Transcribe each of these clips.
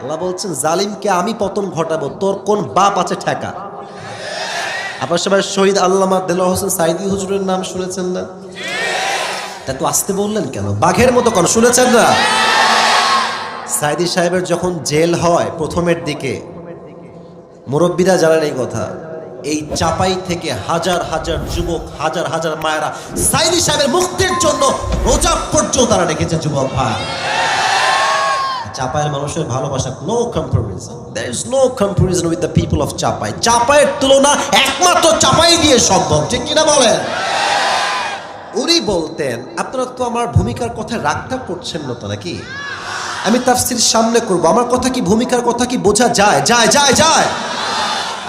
আল্লাহ বলছেন জালিমকে আমি পতন ঘটাবো, তোর কোন বাপ আছে ঠেকা। আপনার সবাই শহীদ আল্লামা দেলোয়ার হোসেন সাইদি হুজুরের নাম শুনেছেন না? তা তো আসতে বললেন কেন, বাঘের মতো কেন, শুনেছেন না? সাইদি সাহেবের যখন জেল হয় প্রথমের দিকে, মুরব্বীরা জানেন এই কথা, এই চাপাই থেকে হাজার হাজার যুবক, হাজার হাজার মায়েরা সাইদি সাহেবের মুক্তির জন্য রোজা পর্যন্ত তারা রেখেছে। যুবক ভাই, চাপাইয়ের মানুষের ভালোবাসা no comparison, there is no comparison with the people of Chapai. চাপাইয়ের তুলনা একমাত্র চাপাই দিয়ে সম্ভব, ঠিক কিনা বলেন? উনি বলতেন, আপনারা তো আমার ভূমিকার কথা রাগটা করছেন না তো নাকি? আমি তাফসীর সামনে করব, আমার কথা কি, ভূমিকার কথা কি বোঝা যায়? যায় যায় যায়।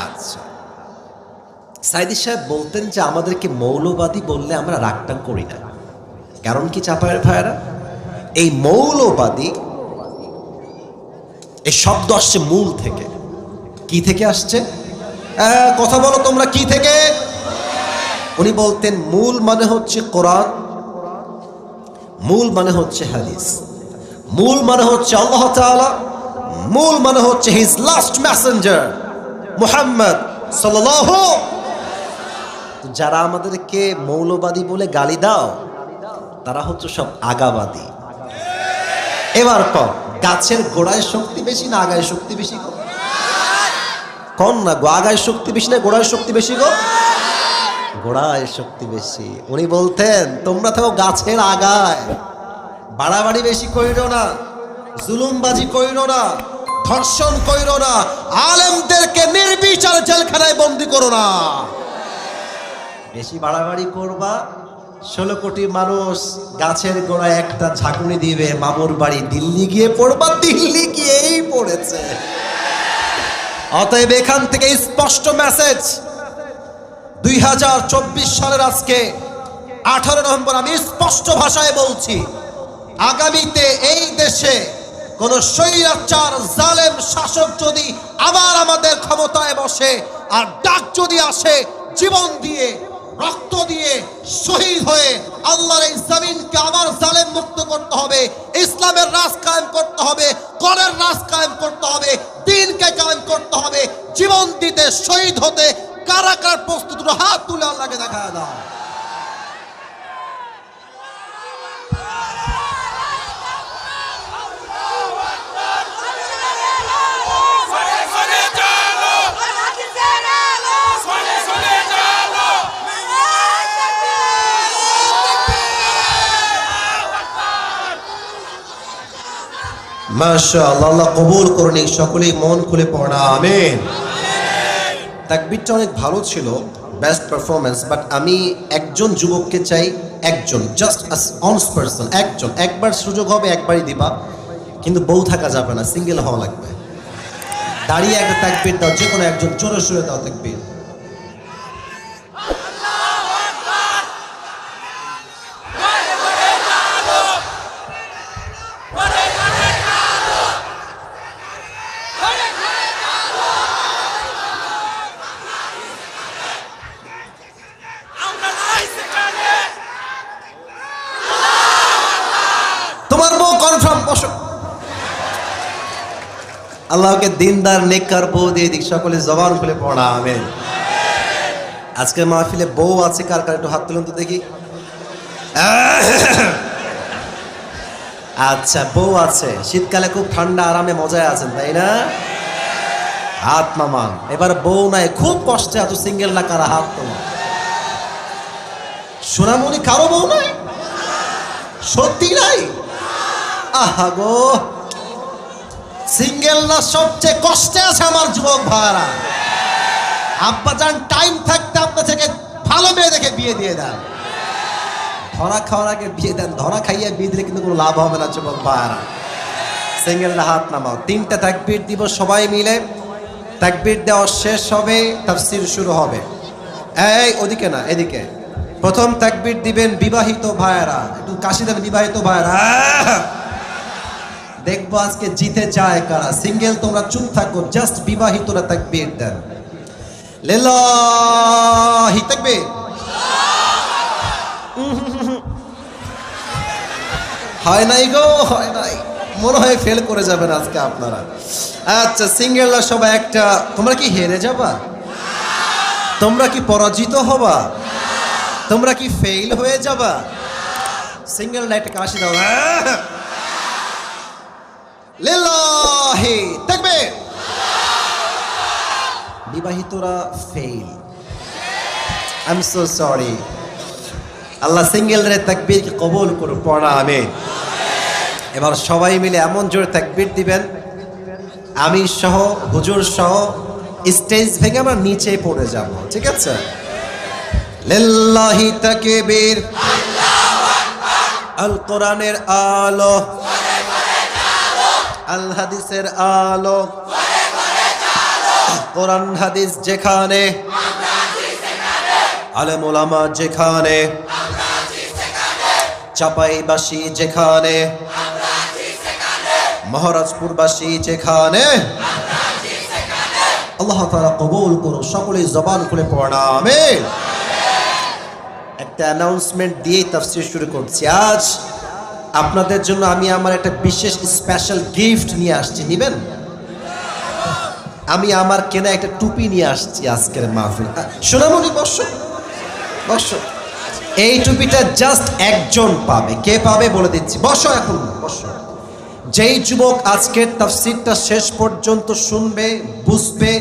আচ্ছা, সাইদি সাহেব বলতেন যে আমাদেরকে মৌলবাদী বললে আমরা রাগটা করি না। কারণ কি চাপায়ের ভাইয়েরা, এই মৌলবাদী এই শব্দ আসছে মূল থেকে। কি থেকে আসছে? কথা বলো তোমরা, কি থেকে? উনি বলতেন মূল মানে হচ্ছে কোরআন, মূল মানে হচ্ছে হাদিস, মূল মানে হচ্ছে আল্লাহ তাআলা, মূল মানে হচ্ছে হিজ লাস্ট মেসেঞ্জার মুহাম্মদ সাল্লাল্লাহু। যারা আমাদেরকে মৌলবাদী বলে গালি দাও, তারা হচ্ছে সব আগাবাদী। এবার কম, গাছের গোড়ায় শক্তি বেশি না আগায় শক্তি বেশি গো? কন না গো, আগায় শক্তি বেশি না গোড়ায় শক্তি বেশি গো? গোড়ায় শক্তি বেশি। উনি বলতেন তোমরা থাকো গাছের আগায়, বাড়াবাড়ি বেশি কইরো না, জুলুমবাজি কইরো না, ধর্ষণ কইরো না, আলেমদেরকে নির্বিচারে জেলখানায় বন্দি করো না। বেশি বাড়াবাড়ি করবা, 16 কোটি মানুষ গাছের গোড়ায় একটা ঝাঁকুনি দিবে, মামুর বাড়ি দিল্লি গিয়ে পড়বা, দিল্লি গিয়েই পড়েছে। অতএব এখান থেকে স্পষ্ট মেসেজ, 2024 সালের আজকে 18 নভেম্বর আমি স্পষ্ট ভাষায় বলছি, আগামীতে এই দেশে কোন স্বৈরাচার জালেম শাসক যদি আবার আমাদের ক্ষমতায় বসে, আর ডাক যদি আসে জীবন দিয়ে, রক্ত দিয়ে, শহীদ হয়ে আল্লাহর এই জমিনকে আবার জালেম মুক্ত করতে হবে, ইসলামের রাজ কায়েম করতে হবে, কোরআনের রাজ কায়েম করতে হবে, দ্বীনকে কায়েম করতে হবে, জীবন দিতে, শহীদ হতে কারা কার প্রস্তুত, হাত তুলে আল্লাহকে দেখা দাও। মাশাআল্লাহ, আল্লাহ কবুল করুন, সকলেই মন খুলে পড়া আমিন। তাকবীরটা অনেক ভালো ছিল, বেস্ট পারফরমেন্স, বাট আমি একজন যুবককে চাই, একজন, জাস্ট অনস পারসন, একজন, একবার সুযোগ হবে, একবারই দিবা, কিন্তু বউ থাকা যাবে না, সিঙ্গেল হওয়া লাগবে। দাঁড়িয়ে একটা তাকবীর দাও, যে কোনো একজন, জোরে সুরে দাও তাকবীর। তোমার বউ কনফার্ম, বসো। আল্লাহকে দিনদার নেককার বউ দিয়ে দিক, সকলে জবান খুলে পড়া আমিন। আজকে মাহফিলে বউ আছে কার কার, একটু হাত তুলুন তো দেখি। আচ্ছা, বউ আছে, শীতকালে খুব ঠান্ডা আরামে মজায় আছেন, তাই না? হাত নামান। এবার বউ নাই, খুব কষ্টে আছো, সিঙ্গেল না, কারা হাত তোমার? সোনামণি, কারো বউ নাই? সত্যি নাই? আহা গো, সিঙ্গেল না সবচেয়ে কষ্টে আছে আমার যুবক ভাইরা। আব্বা যান টাইম থাকতে আপনার থেকে ভালো মেয়ে দেখে বিয়ে দিয়ে দেন, ধরা খাওয়ার আগে বিয়ে দেন, ধরা খাইয়ে বিয়ে দিলে কিন্তু কোনো লাভ হবে না যুবক ভাইরা। সিঙ্গেল না হাত নামাও। 3টা তাকবীর দিব সবাই মিলে, তাকবীর দেওয়া শেষ হবে, তাফসীর শুরু হবে। এই ওদিকে না, এদিকে। প্রথম তাকবীর দিবেন বিবাহিত ভাইরা, একটু কাশি দেন বিবাহিত ভাইরা। দেখবো আজকে জিতে যায় কারা। সিঙ্গেল তোমরা চুপ থাকো, জাস্ট বিবাহিতরা তাকবীর দেন। লিল্লাহি তাকবীর। হয় নাই গো, হয় নাই। মনে হয় ফেল করে যাবেন আজকে আপনারা। আচ্ছা, সিঙ্গেলরা সবাই একটা, তোমরা কি হেরে যাবা? তোমরা কি পরাজিত হবা? তোমরা কি ফেল হয়ে যাবা? সিঙ্গেলরা একটা কাশি দাও। লিল্লাহি তাকবীর। বিবাহিতরা fail. I am so sorry. Allah সিঙ্গেলদের তাকবীরকে কবুল করুন, পড়া আমিন। এবার সবাই মিলে এমন জোরে তাকবীর দিবেন, আমি সহ হুজুর সহ স্টেজ ভেঙে আমরা নিচে পড়ে যাব, ঠিক আছে? লিল্লাহি তাকবীর, আল্লাহু আকবার। আল কোরআনের আলো, আল হাদিসের আলো, কোরআন হাদিস যেখানে, আলেম ওলামা যেখানে, চাপাইবাসী যেখানে, মহারাজপুরবাসী যেখানে, আল্লাহ তাআলা কবুল করুন। সকলে জবান খুলে পড়া আমিন। একটা অ্যানাউন্সমেন্ট দিয়ে তাফসীর শুরু করছি। আজ আপনাদের জন্য আমি আমার একটা বিশেষ স্পেশাল গিফট নিয়ে আসছি, নিবেন? আমি আমার কেনা একটা টুপি নিয়ে আসছি আজকের মাহফিল। সোনামণি বসো, বসো। এই টুপিটা জাস্ট একজন পাবে। কে পাবে বলে দিচ্ছি, বসো এখন, বসো। যেই যুবক আজকের তাফসীরটা শেষ পর্যন্ত শুনবে, বুঝবে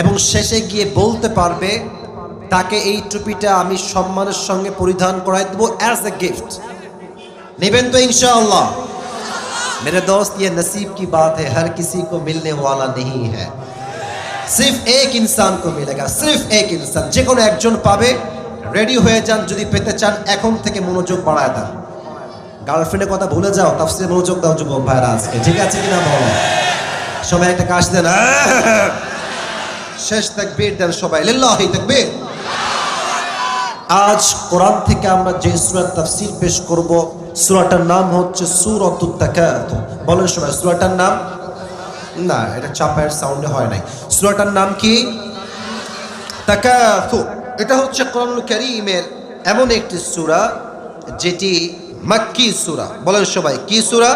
এবং শেষে গিয়ে বলতে পারবে, তাকে এই টুপিটা আমি সম্মানের সঙ্গে পরিধান করাই দেবো অ্যাজ এ গিফট। নেবেন তো ইনশাআল্লাহ? मेरे दोस्त, ये नसीब की बात है, हर किसी को मिलने वाला नहीं है, सिर्फ एक इंसान को मिलेगा, सिर्फ एक इंसान। যে কোনো একজন পাবে। রেডি হয়ে যান, যদি পেতে চান এখন থেকে মনোযোগ বাড়ায় দেন। গার্লফ্রেন্ডের কথা ভুলে যাও, তাফসীরে মনোযোগ দাও যুবক ভাইরা আজকে, ঠিক আছে কিনা বলো? সবাই একটা কাশ দেন, শেষ তাকবীর দেন সবাই, লিল্লাহি তাকবীর। আজ কোরআন থেকে আমরা যে সূরার তাফসীর পেশ করব, সূরাটার নাম হচ্ছে সূরাতুত তাকাতুর। বলেন সবাই সূরাটার নাম। না, এটা চাপায়ের সাউন্ডে হয় নাই। সূরাটার নাম কি? তাকাতুর। এটা হচ্ছে কোরআনুল কারীমের এমন একটি সূরা যেটি মাক্কি সূরা। বলেন সবাই কি সূরা?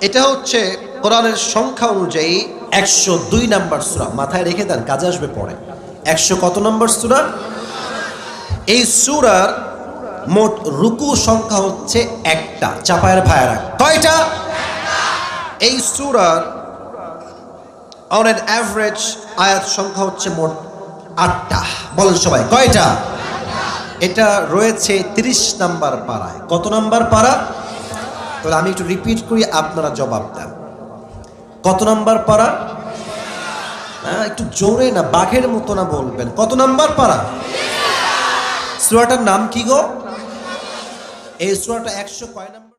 এটা হচ্ছে কোরআনের সংখ্যা অনুযায়ী 102 নম্বর সূরা। মাথায় রেখে দেন, কাজে আসবে পরে। 100 কত নম্বর সূরা? এই সূরার মোট রুকু সংখ্যা হচ্ছে একটা। চাপায়ের ভাইরা কয়টা? এই সূরার অন এন অ্যাভারেজ আয়াত সংখ্যা হচ্ছে মোট 8টা। বলেন সবাই কয়টা? এটা রয়েছে 30 নাম্বার পারায়। কত নাম্বার পারা? তাহলে আমি একটু রিপিট করি, আপনারা জবাব দেন। কত নাম্বার পারা? একটু জোরে না, বাঘের মতো না বলবেন। কত নাম্বার পারা? সূরাটার নাম কি গো? এই সূরাটা 100 কয় নাম্বার?